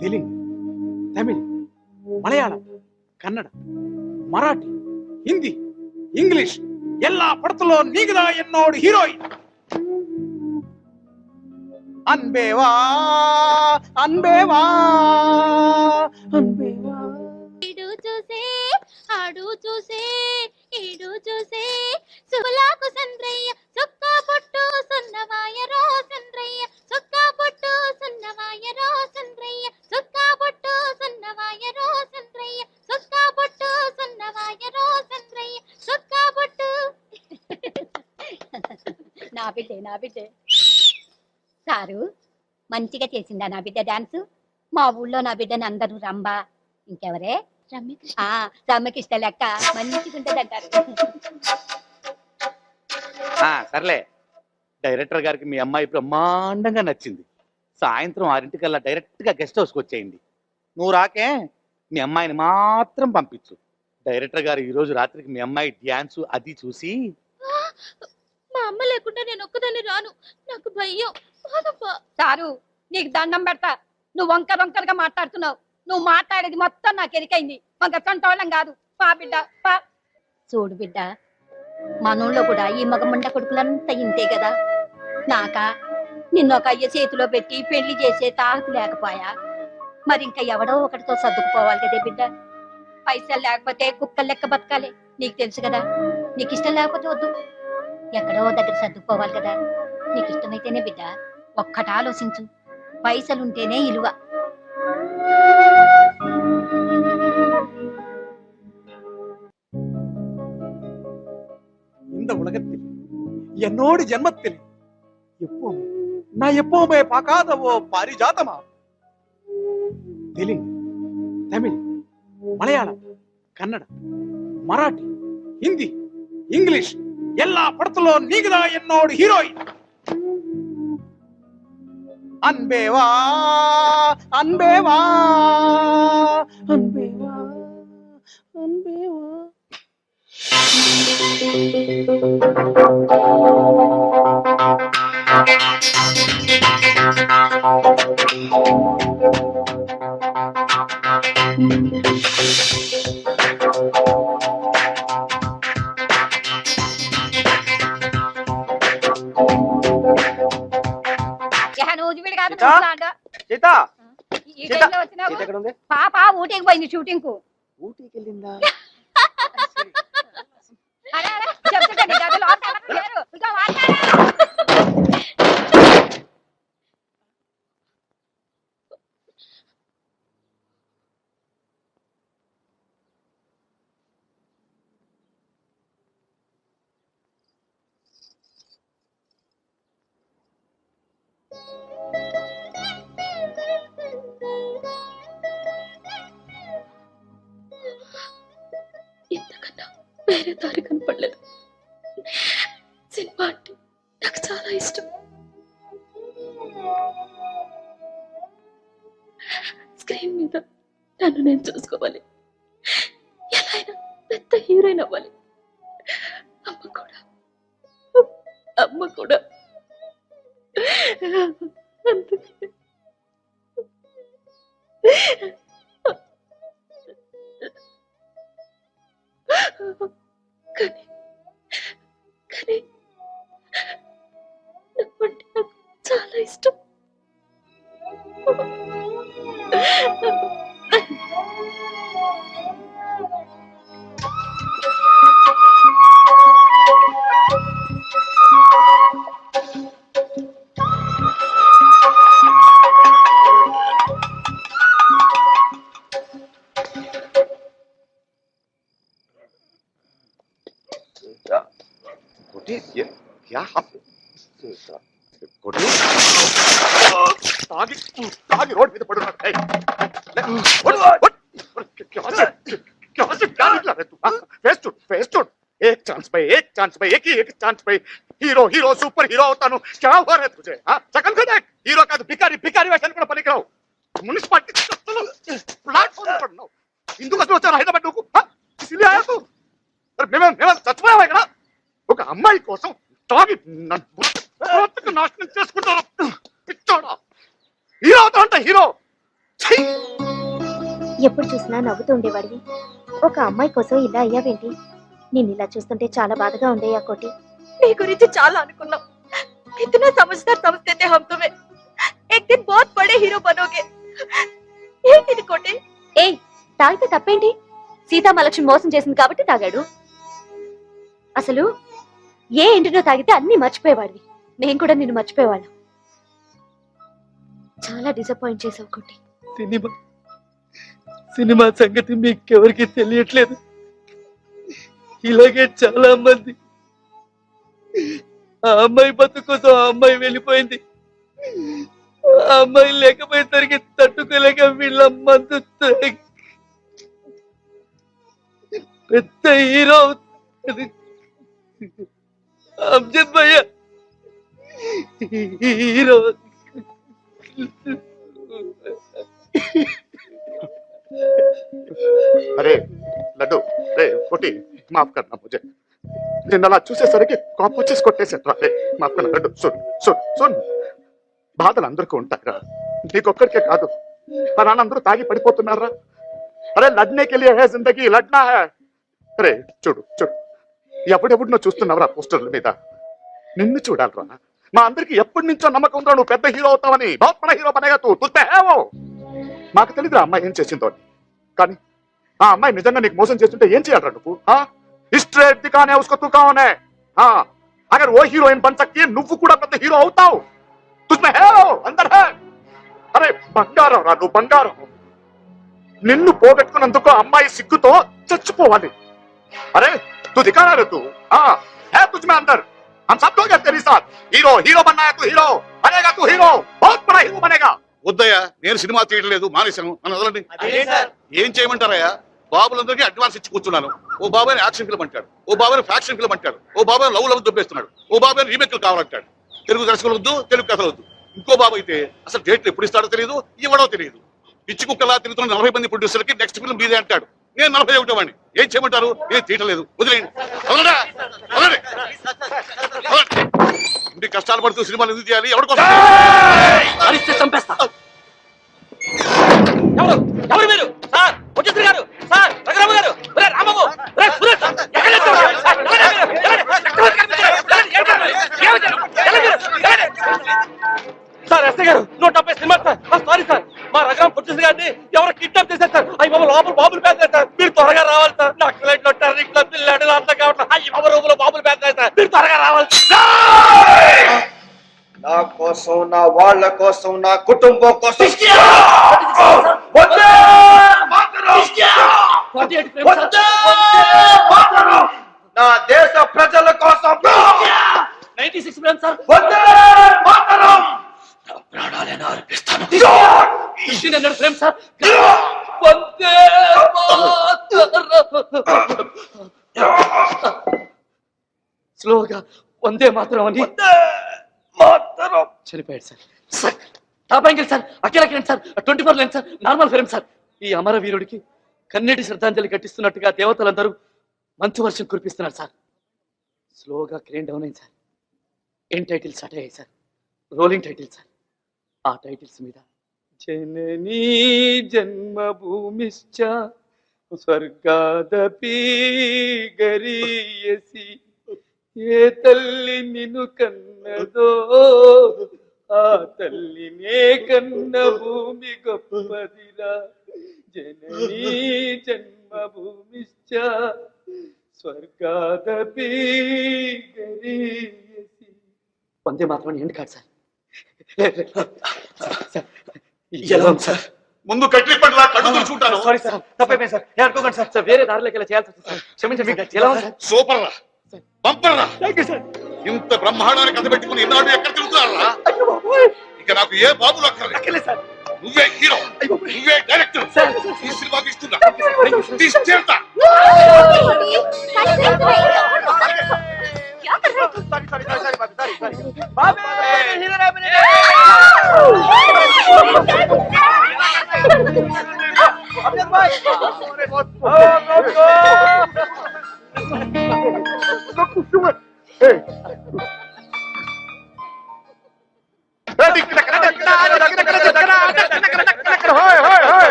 Telugu, Tamil, Malayalam, Kannada, Marathi, Hindi, English எல்லா படத்திலோ நீங்கதான் என்னோட ஹீரோயின். அன்பேவா அன்பேவா அன்பேவா. ఇడు చూసే ఆడు చూసే ఇడు చూసే సుబలాకు సంద్రయ్య సుక్క పొట్టు సున్నవాయరో సంద్రయ్య సుక్క పొట్టు సున్నవాయరో సంద్రయ్య సుక్క పొట్టు సున్నవాయరో సంద్రయ్య సుక్క పొట్టు సున్నవాయరో సంద్రయ్య సుక్క పొట్టు. నా బిడ్డే సారు మంచిగా చేసిందా నా బిడ్డ డాన్స్? మా ఊళ్ళో నా బిడ్డని అందరూ రంబా, ఇంకెవరే రమ్యకృష్ణ లెక్క మంచిగా ఉంటదంటారు. సర్లే, డైరెక్టర్ గారికి మీ అమ్మాయి బ్రహ్మాండంగా నచ్చింది. సాయంత్రం 6 డైరెక్ట్ గా గెస్ట్ హౌస్కి వచ్చేయండి. నువ్వు రాకే మీ అమ్మాయిని మాత్రం పంపించు. డైరెక్టర్ గారు ఈ రోజు రాత్రికి మీ అమ్మాయి డ్యాన్స్ అది చూసి. మా అమ్మ లేకుండా నేను ఒక్కదాన్ని రాను, నాకు భయం. సారు నీకు దండం పెడతా, నువ్వు వంకరగా మాట్లాడుతున్నావు. నువ్వు మాట్లాడేది మొత్తం నాకు ఎరికైంది. మాకు అసంటోళ్ళం కాదు. పా బిడ్డ పా. చూడు బిడ్డ, మనూళ్ళో కూడా ఈ మగమండ కొడుకులంతా ఇంతే కదా. నాకా నిన్నొక అయ్య చేతిలో పెట్టి పెళ్లి చేసే తాహతు లేకపోయా, మరి ఇంకా ఎవడో ఒకటితో సర్దుకుపోవాలి కదే బిడ్డ. పైసలు లేకపోతే కుక్కలు లెక్క బతకాలి, నీకు తెలుసు కదా. నీకు ఇష్టం లేకపోతే వద్దు, ఎక్కడో దగ్గర సర్దుకుపోవాలి కదా. నీకు ఇష్టమైతేనే బిడ్డ. ఒక్కటి ఆలోచించు, పైసలుంటేనే ఇలువ. இந்த உலகத்தில் என்னோடு ஜென்மத்தில் எப்பவுமே நான் எப்பவுமே பார்க்காத ஓ பாரிஜாதமா. தெலுங்கு, தமிழ், மலையாளம், கன்னட, மராட்டி, ஹிந்தி, இங்கிலீஷ் எல்லா படத்திலோ நீங்கதான் என்னோட ஹீரோயின். அன்பேவா அன்பேவா அன்பேவா அன்பேவா. పాప ఊటీకి పోయింది షూటింగ్ కు. ఊటీకి వెళ్ళిందా? ఇంతకన్నా వేరే దారి కనపడలేదు. సినిమా అంటే నాకు చాలా ఇష్టం. స్క్రీన్ మీద నన్ను నేను చూసుకోవాలి, ఎలా అయినా పెద్ద హీరోయిన్ అవ్వాలి. అమ్మ కూడా అందుకే కానీ నువ్వంటే నాకు చాలా ఇష్టం. क्या तागी रोड మీద పడున్నా. एक चांस पे एक चांस पे हीरो हीरो सुपर हीरो होता हूँ. क्या हुआ है तुझे? चकन का देख, हीरो का भिखारी भिखारी वेषाన్ని కూడా పనికిరావు. మున్సిపాలిటీ प्लेटफॉर्म पर पढ़ना हिंदू का सोचा हैदराबाद को इसलिए आया तू. మేము చచ్చిపోయావా ఇక్కడ? ఒక అమ్మాయి కోసం తాగి నాశనం చేసుకుంటాను. పిచ్చోడా, హీరో అవుతా అంట హీరో. ఎప్పుడు చూసినా నవ్వుతూ ఉండేవాడివి ఒక అమ్మాయి కోసం ఇలా అయ్యావేంటి? నిన్ను ఇలా చూస్తుంటే చాలా బాధగా ఉందే ఆ కోటి. నీ గురించి చాలా అనుకున్నాం. इतना समझदार समझते थे हम तुम्हें. एक दिन बहुत बड़े हीरो बनोगे. ఏంటి కోటి? ఏయ్, తాగితే తప్పేంటి? సీతామహాలక్ష్మి మోసం చేసింది కాబట్టి తాగాడు. అసలు ఏ ఇంటిలో తాగితే అన్ని మర్చిపోయేవాడివి. నేను కూడా నిన్ను మర్చిపోయేవాళ్ళం. చాలా డిసప్పాయింట్ చేసావు కోటి. సినిమా సంగతి మీకెవరికి తెలియట్లేదు. ఇలాగే చాలా మంది ఆ అమ్మాయి బతుకుతో ఆ అమ్మాయి వెళ్ళిపోయింది. ఆ అమ్మాయి లేకపోయేసరికి తట్టుకోలేక వీళ్ళ మందు తాగి పెద్ద హీరో అవుతుంది. అమ్జద్ భయ్య హీరో. అరే లడ్డు, రే కోటి, మాఫ్ కర్నా ముజే. నిన్న అలా చూసేసరికి కాపు వచ్చేసి కొట్టేసాను. రే మాఫ్ కర్నా లడ్డు. సున్ బాధలు అందరికీ ఉంటాయిరా, నీకొక్కడికే కాదు. మా నాన్న అందరూ తాగి పడిపోతున్నారా. అరే లడ్నేకి వెళ్ళి హే జిందగీ లడ్నా హే. అరే చూడు ఎప్పుడెప్పుడు నువ్వు చూస్తున్నావురా పోస్టర్ల మీద. నిన్ను చూడాలరా. మా అందరికి ఎప్పటి నుంచో నమ్మకం ఉందా నువ్వు పెద్ద హీరో అవుతావని. బహుత్ బడా హీరో బనేగా తూ. తుస్పే హే వో. మాకు తెలియదురా అమ్మాయి ఏం చేసిందో అని. కానీ ఆ అమ్మాయి నిజంగా నీకు మోసం చేస్తుంటే ఏం చేయాలరా నువ్వు? स्ट्रेट दिखाने उसको तू कौन है? हाँ, अगर वो हीरोइन बन सकती है నువ్వు కూడా పెద్ద హీరో అవుతావు. तुझमें है वो, अंदर है. అరే బంగారం రా నువ్వు, బంగారం. నిన్ను పోగొట్టుకున్నందుకు అమ్మాయి సిగ్గుతో చచ్చిపోవాలి. अरे तू दिखा रहा है तू. हाँ है तुझमें अंदर. हम सब लोग हैं तेरे साथ. हीरो बनना है तू, हीरो बनेगा तू, हीरो बहुत बड़ा हीरो बनेगा. వద్దయ్యా, నేను సినిమా తీయట్లేదు, మానేశాను. నన్ను వదలండి. ఏం చేయమంటారయ్యా? బాబులందరికీ అడ్వాన్స్ ఇచ్చి కూర్చున్నాను. ఓ బాబాయ్ యాక్షన్ ఫిల్మ్ అంటాడు, ఓ బాబాయ్ ఫ్యాక్షన్ ఫిల్మ్ అంటాడు, ఓ బాబాయ్ లవ్ దొబ్బేస్తున్నాడు, ఓ బాబాయ్ రీమేక్లు కావాలంటాడు. తెలుగు దర్శకులు వద్దు, తెలుగు కథలు వద్దు. ఇంకో బాబు అయితే అసలు డేట్లు ఎప్పుడు ఇస్తాడో తెలియదు, ఇవ్వడో తెలియదు. పిచ్చి కుక్కలా తిరుగుతున్న 40 మంది ప్రొడ్యూసర్లకి నెక్స్ట్ ఫిల్మ్ మీదే అంటాడు. నేను 41 వాడిని. ఏం చేయమంటారు? నేను తీయట్లేదు, వదిలేయండి. ఇంటి కష్టాలు పడుతూ సినిమాలు ఎందుకు చేయాలి? ఎవరికోసం? చంపేస్తా. ఎవరు మీరు? సార్ ముఖ్యమంత్రి గారు, సార్ రఘురామ గారు, రామబాబు, సార్ ఎస్ఐ గారు 170 సినిమా సార్. సారీ సార్, మా రఘురామ ముఖ్యమంత్రి గారిని ఎవరు కిడ్నాప్ చేశారు సార్. అయ్యి బాబు బాబులు పేద సార్, మీరు త్వరగా రావాలి సార్. నక్సలైట్లు టెర్రరిస్టులు పిల్లలు అర్థం కావట్లేదు. అయ్యి బాబు రూపులో బాబులు పేద సార్, మీరు త్వరగా రావాలి. నా కోసం, నా వాళ్ళ కోసం, నా కుటుంబం కోసం నా దేశ ప్రజల కోసం 96 మిలియన్ సార్. ప్రాణాలను అర్పిస్తాను. Frame sir. వందే స్లోగా వందే మాత్రం అని చనిపోయాడు sir. Sir top angle sir, Akhila Kiran sir, 24 lens sir, normal film sir. ఈ అమరవీరుడికి కన్నీటి శ్రద్ధాంజలి ఘటిస్తున్నట్టుగా దేవతలందరూ మంచు వర్షం కురిపిస్తున్నారు సార్. స్లోగా క్రేన్ డౌన్ అయింది సార్. ఏం టైటిల్స్ స్టార్ట్ అయ్యాయి సార్, రోలింగ్ టైటిల్స్ సార్. ఆ టైటిల్స్ మీద జననీ జన్మభూమిశ్చ స్వర్గాదపి గరీయసి, ఏ తల్లి నిన్ను కన్నదో ఆ తల్లినే కన్న భూమి గొప్పదిరా. జననీ జన్మభూమిశ్చ స్వర్గాదపి గరీయసి. వందే మాత్రం ఎండ్ కాదు సార్. ఎలా సార్? ముందు కట్టి పట్ల కళ్ళు చూసుకుంటాను. సారీ సార్, తప్పైపోయింది సార్. అనుకోకండి సార్. సార్ వేరే దారిలోకి వెళ్ళి చేయాల్సి వస్తుంది సార్, క్షమించండి. ఎలా ఉంది సార్? సూపర్ రా, బంపర్ రా. సార్ ఇంత బ్రహ్మాండాన్ని కథ పెట్టుకుని ఎన్నాడు ఎక్కడ తిరుగుతున్నారా? ఇక నాకు ఏ బాబులు అక్కర్లేదు. సార్ నువ్వే హీరో, నువ్వే డైరెక్టర్. ఈ సినిమాకి ఇస్తున్నా, తీసుకెళ్తా.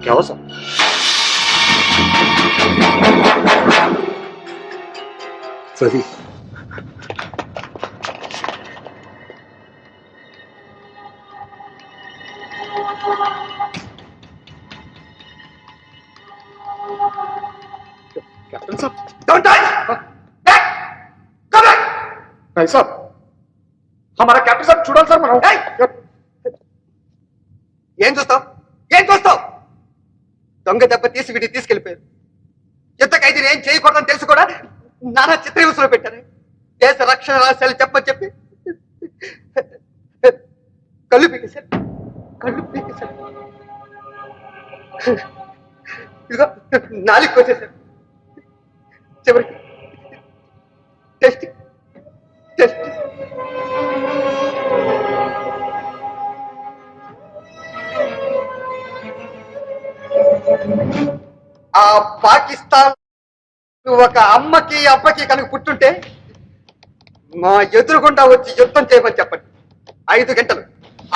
क्या हुआ सर? सही कैप्टन साहब, don't touch! Back! Come back! नहीं सर, हमारा कैप्टन साहब చూడాలి సార్ మనం. ఏం చూస్తావు? దొంగ దెబ్బ తీసి వీడి తీసుకెళ్లిపోయారు. యుద్ధ ఖైదీని ఏం చేయకూడదని తెలుసు కూడా నానా చిత్రహింసలో పెట్టారు. దేశ రక్షణ రహస్యాలు చెప్పని చెప్పి కళ్ళు పీకేశారు. ఇదిగో నాలుగు కోసేశారు. చివరికి టెస్ట్ ఆ పాకిస్తాన్ ఒక అమ్మకి అబ్బకి కనుక పుట్టుంటే మా ఎదురుగుండా వచ్చి యుద్ధం చేయమని చెప్పండి. 5 గంటలు,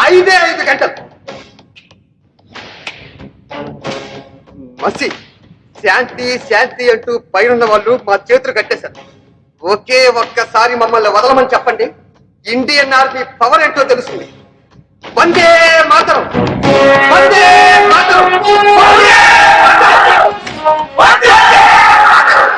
5 గంటలు. మసి శాంతి అంటూ పైనున్న వాళ్ళు మా చేతులు కట్టేశారు. ఒకే ఒక్కసారి మమ్మల్ని వదలమని చెప్పండి. ఇండియన్ ఆర్మీ పవర్ ఏంటో తెలుస్తుంది. Vande Mataram, Vande Mataram, Vande Mataram, Vande Mataram.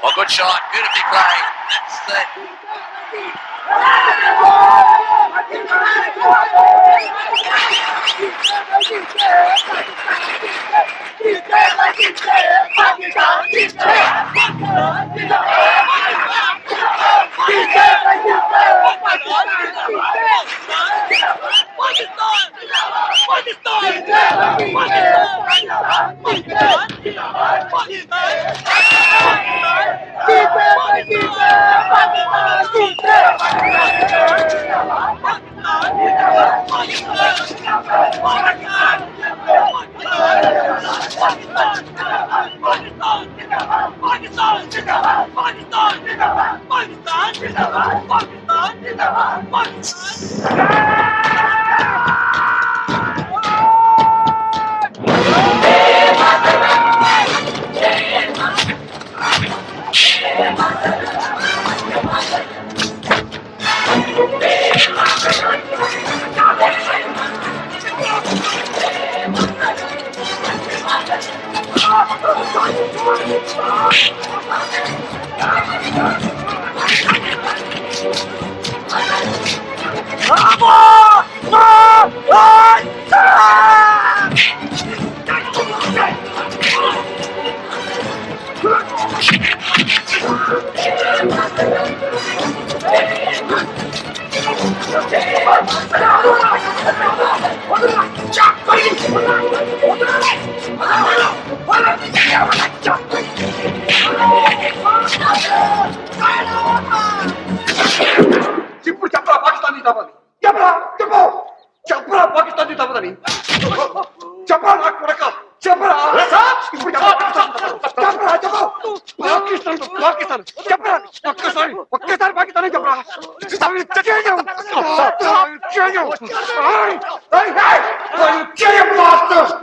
Oh, good shot. Beautifully played. That's it. ఇప్పుడు చెప్పరా పాకిస్తాన్ తప్పని, చెప్పరా పాకిస్తాన్ తప్పదని, చెప్పరా నాకు కొడక, చెప్పరా ఇప్పుడు చెప్పరా పాకిస్తాన్ చెప్పరా, ఒక్కసారి పాకిస్తాన్ చెప్పరా.